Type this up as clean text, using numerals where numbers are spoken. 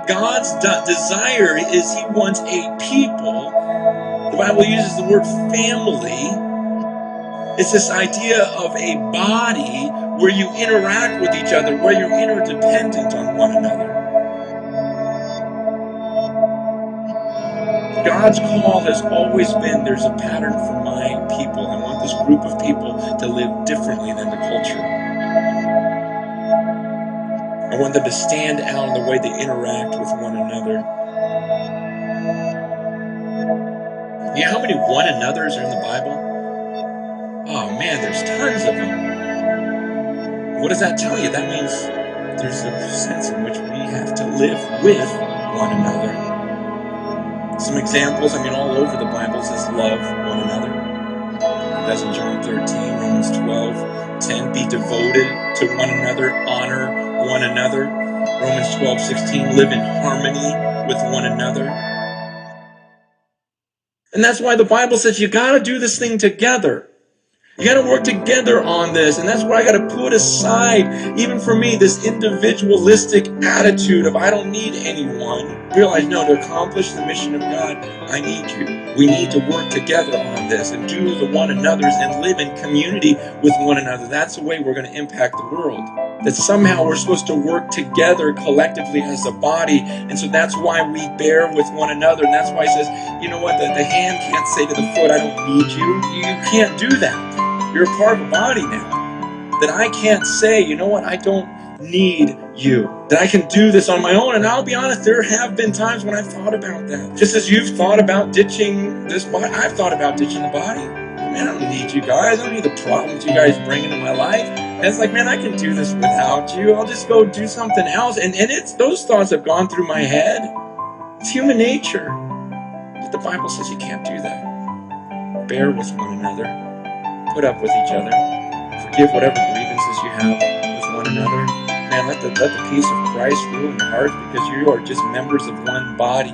God's desire is He wants a people. The Bible uses the word family. It's this idea of a body where you interact with each other, where you're interdependent on one another. God's call has always been, there's a pattern for my people. I want this group of people to live differently than the culture. I want them to stand out in the way they interact with one another. You know how many one another's are in the Bible? Oh man, there's tons of them. What does that tell you? That means there's a sense in which we have to live with one another. Some examples, all over the Bible says love one another. That's in John 13, Romans 12:10. Be devoted to one another, honor one another. Romans 12:16. Live in harmony with one another. And that's why the Bible says you got to do this thing together. You got to work together on this. And that's why I got to put aside, even for me, this individualistic attitude of I don't need anyone. Realize, no, to accomplish the mission of God, I need you. We need to work together on this and do the one another's and live in community with one another. That's the way we're going to impact the world. That somehow we're supposed to work together collectively as a body. And so that's why we bear with one another. And that's why he says, you know what, the hand can't say to the foot, I don't need you. You can't do that. You're a part of a body now. That I can't say, you know what, I don't need you. That I can do this on my own. And I'll be honest, there have been times when I've thought about that. Just as you've thought about ditching this body, I've thought about ditching the body. Man, I don't need you guys. I don't need the problems you guys bring into my life. And it's like, man, I can do this without you. I'll just go do something else. And it's those thoughts have gone through my head. It's human nature. But the Bible says you can't do that. Bear with one another. Put up with each other. Forgive whatever grievances you have with one another. Man, let the peace of Christ rule in your hearts, because you are just members of one body.